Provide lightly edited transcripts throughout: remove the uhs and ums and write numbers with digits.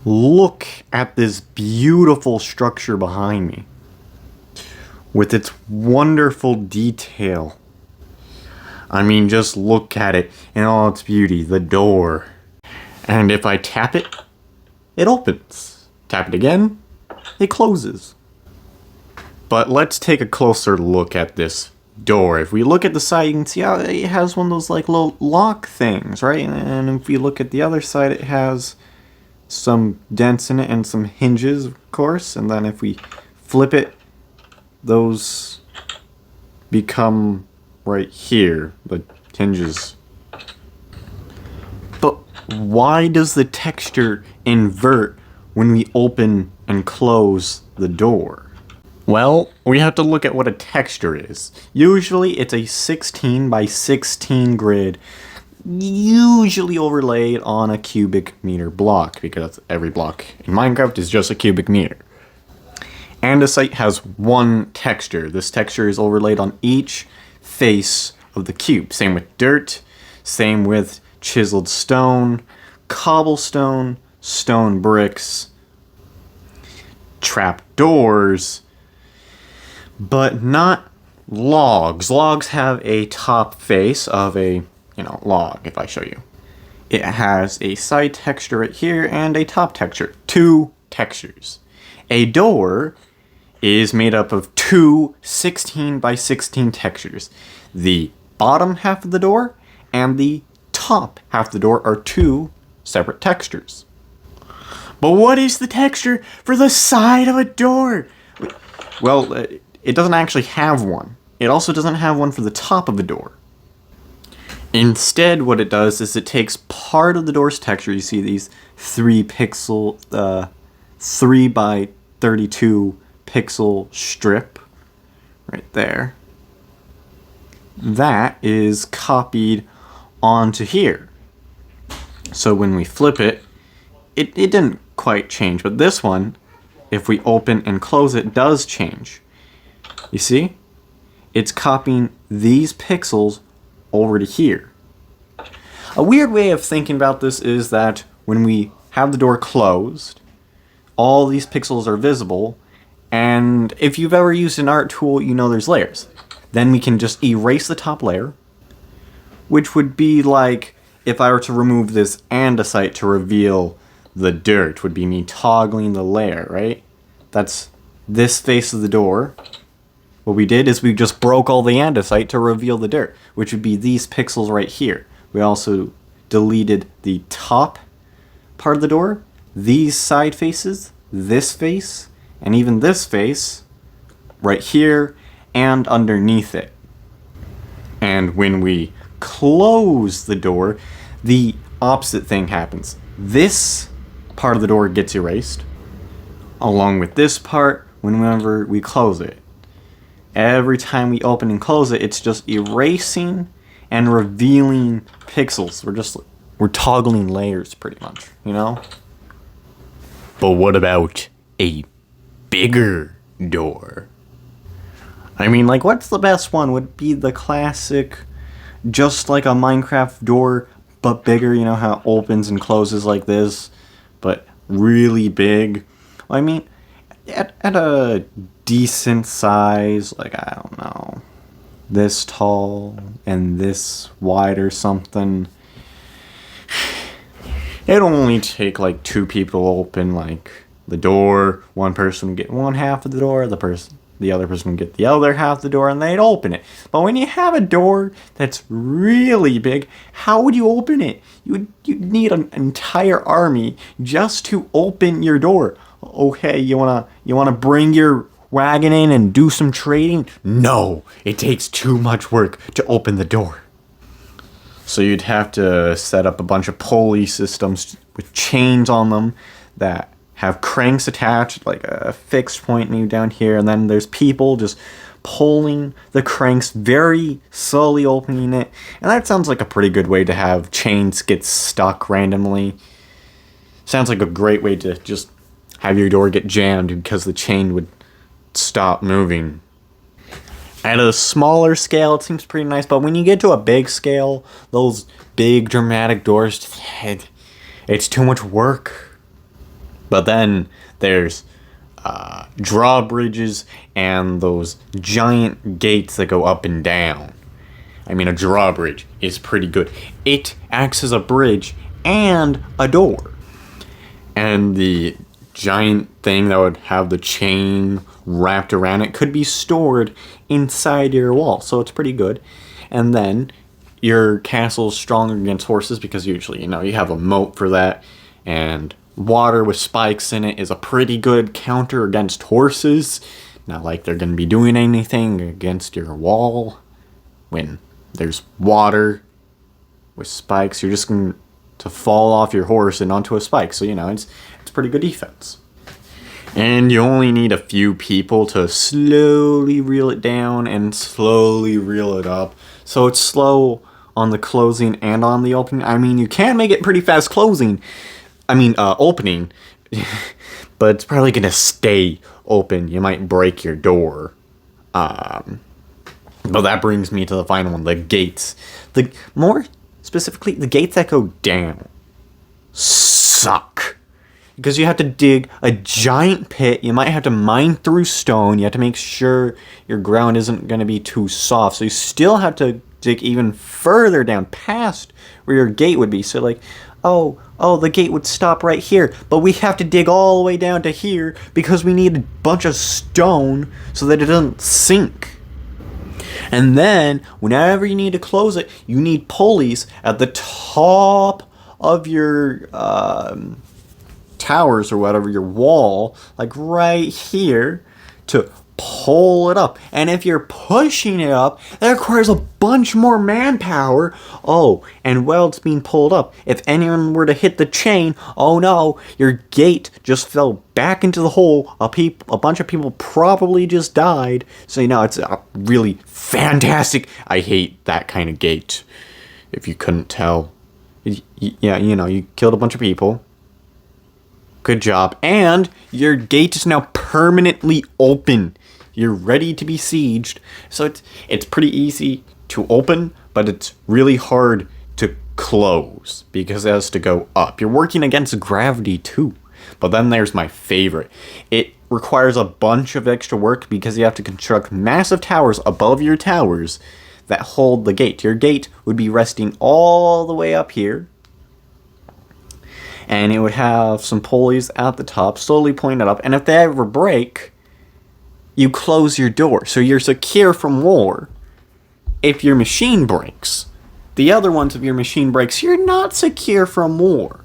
Look at this beautiful structure behind me with its wonderful detail. I mean, just look at it in all its beauty, the door. And if I tap it, it opens. Tap it again, it closes. But let's take a closer look at this door. If we look at the side, you can see how it has one of those like little lock things, right? And if we look at the other side, it has some dents in it and some hinges, of course. And then if we flip it, those become right here, the hinges. But why does the texture invert when we open and close the door? Well, we have to look at what a texture is. Usually it's a 16 by 16 grid, usually overlaid on a cubic meter block, because every block in Minecraft is just a cubic meter. Andesite has one texture. This texture is overlaid on each face of the cube. Same with dirt, same with chiseled stone, cobblestone, stone bricks, trapdoors, but not logs. Logs have a top face of a, log, if I show you. It has a side texture right here and a top texture. Two textures. A door is made up of two 16 by 16 textures. The bottom half of the door and the top half of the door are two separate textures. But what is the texture for the side of a door? Well, it doesn't actually have one. It also doesn't have one for the top of the door. Instead, what it does is it takes part of the door's texture. You see these 3 by 32 pixel strip right there. That is copied onto here. So when we flip it, it didn't quite change, but this one, if we open and close it, does change. You see? It's copying these pixels over to here. A weird way of thinking about this is that when we have the door closed, all these pixels are visible, and if you've ever used an art tool, you know there's layers. Then we can just erase the top layer, which would be like if I were to remove this andesite to reveal the dirt, would be me toggling the layer, right? That's this face of the door. What we did is we just broke all the andesite to reveal the dirt, which would be these pixels right here. We also deleted the top part of the door, these side faces, this face, and even this face right here and underneath it. And when we close the door, the opposite thing happens. This part of the door gets erased, along with this part whenever we close it. Every time we open and close it, it's just erasing and revealing pixels. We're toggling layers pretty much, But what about a bigger door? I mean, what's the best one? Would be the classic, just like a Minecraft door, but bigger, how it opens and closes like this, but really big. I mean, at a decent size, I don't know, this tall and this wide or something, it'll only take 2 people to open the door. One person would get one half of the door, the other person would get the other half of the door, and they'd open it. But when you have a door that's really big, how would you open it? You'd need an entire army just to open your door. Okay, you wanna bring your wagon in and do some trading? No, it takes too much work to open the door. So you'd have to set up a bunch of pulley systems with chains on them that have cranks attached, like a fixed point maybe down here, and then there's people just pulling the cranks, very slowly opening it. And that sounds like a pretty good way to have chains get stuck randomly. Sounds like a great way to just have your door get jammed because the chain would stop moving. At a smaller scale, it seems pretty nice, but when you get to a big scale, those big dramatic doors, it's too much work. But then there's drawbridges and those giant gates that go up and down. I mean, a drawbridge is pretty good. It acts as a bridge and a door. And the giant thing that would have the chain wrapped around it could be stored inside your wall, so it's pretty good. And then your castle's stronger against horses because usually, you have a moat for that. And water with spikes in it is a pretty good counter against horses. Not like they're going to be doing anything against your wall. When there's water with spikes, you're just going to fall off your horse and onto a spike. So, it's pretty good defense. And you only need a few people to slowly reel it down and slowly reel it up. So it's slow on the closing and on the opening. I mean, you can make it pretty fast opening. But it's probably going to stay open. You might break your door. But that brings me to the final one, the gates. More specifically, the gates that go down suck. Because you have to dig a giant pit. You might have to mine through stone. You have to make sure your ground isn't going to be too soft. So you still have to dig even further down past where your gate would be. So the gate would stop right here. But we have to dig all the way down to here because we need a bunch of stone so that it doesn't sink. And then, whenever you need to close it, you need pulleys at the top of your towers or whatever, your wall, like right here, to pull it up. And if you're pushing it up, that requires a bunch more manpower. Oh, and while it's being pulled up, if anyone were to hit the chain, oh no, your gate just fell back into the hole. A bunch of people probably just died. So it's really fantastic. I hate that kind of gate, if you couldn't tell. You killed a bunch of people. Good job. And your gate is now permanently open. You're ready to be sieged. So it's pretty easy to open, but it's really hard to close because it has to go up. You're working against gravity too. But then there's my favorite. It requires a bunch of extra work because you have to construct massive towers above your towers that hold the gate. Your gate would be resting all the way up here. And it would have some pulleys at the top, slowly pointed up. And if they ever break, you close your door. So you're secure from war. If your machine breaks, the other ones, if your machine breaks, you're not secure from war.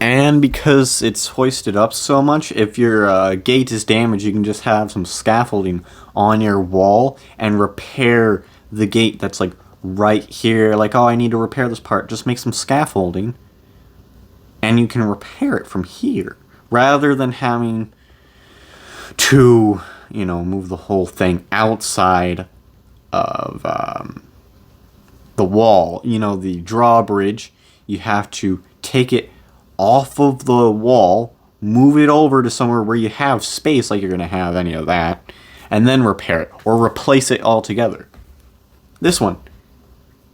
And because it's hoisted up so much, if your gate is damaged, you can just have some scaffolding on your wall and repair the gate that's right here. I need to repair this part. Just make some scaffolding and you can repair it from here rather than having to, move the whole thing outside of the wall. The drawbridge, you have to take it off of the wall, move it over to somewhere where you have space, like you're going to have any of that, and then repair it or replace it altogether. This one,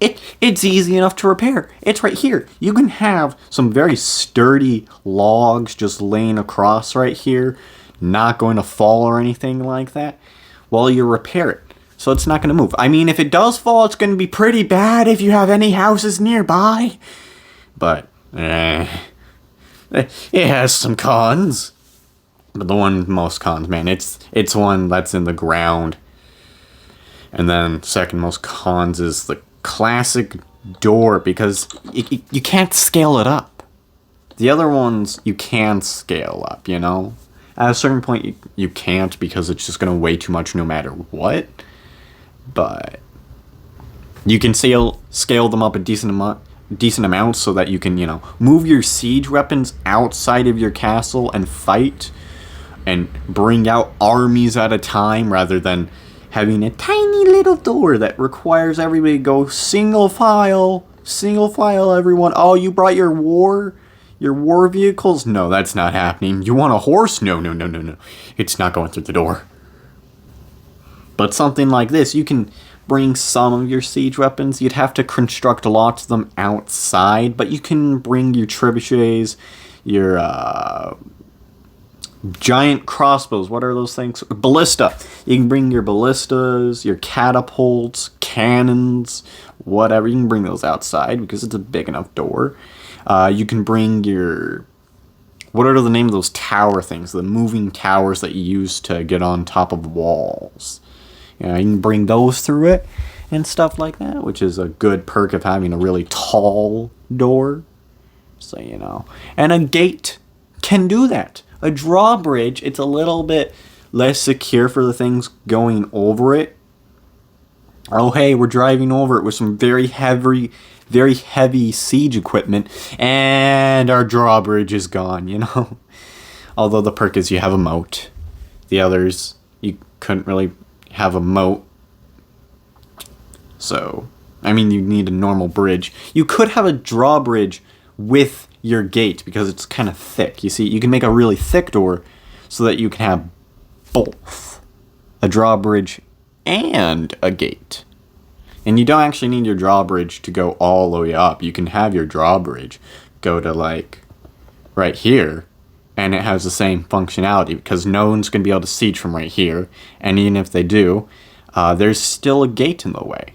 it's easy enough to repair. It's right here. You can have some very sturdy logs just laying across right here, not going to fall or anything like that, while you repair it. So it's not going to move. I mean, if it does fall, it's going to be pretty bad if you have any houses nearby. But, it has some cons. But the one with most cons, man, it's one that's in the ground. And then second most cons is the classic door, because you can't scale it up. The other ones you can scale up, At a certain point you can't, because it's just going to weigh too much no matter what. But you can scale them up a decent amount so that you can, move your siege weapons outside of your castle and fight and bring out armies at a time rather than having a tiny little door that requires everybody to go single file everyone. Oh, you brought your war vehicles? No, that's not happening. You want a horse? No. It's not going through the door. But something like this, you can bring some of your siege weapons. You'd have to construct lots of them outside, but you can bring your trebuchets, your giant crossbows. What are those things? Ballista. You can bring your ballistas, your catapults, cannons, whatever. You can bring those outside because it's a big enough door. You can bring your... What are the name of those tower things? The moving towers that you use to get on top of walls. You can bring those through it and stuff like that, which is a good perk of having a really tall door. So, And a gate can do that. A drawbridge, it's a little bit less secure for the things going over it. Oh, hey, we're driving over it with some very heavy siege equipment, and our drawbridge is gone, Although the perk is you have a moat. The others, you couldn't really have a moat. So, you need a normal bridge. You could have a drawbridge with your gate because it's kind of thick. You see, you can make a really thick door so that you can have both a drawbridge and a gate. And you don't actually need your drawbridge to go all the way up. You can have your drawbridge go to right here, and it has the same functionality because no one's going to be able to siege from right here. And even if they do, there's still a gate in the way,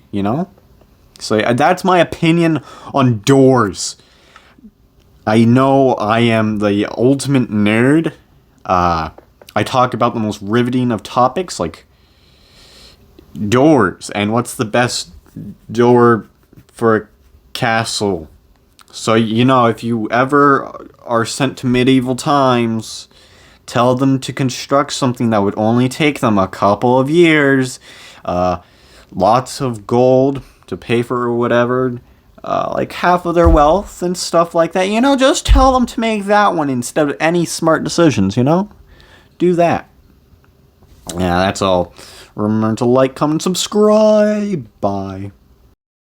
So that's my opinion on doors. I know I am the ultimate nerd. I talk about the most riveting of topics, like doors, and what's the best door for a castle. So, if you ever are sent to medieval times, tell them to construct something that would only take them a couple of years, lots of gold to pay for whatever, like half of their wealth and stuff like that. Just tell them to make that one instead of any smart decisions, Do that. Yeah, that's all. Remember to like, comment, subscribe. Bye.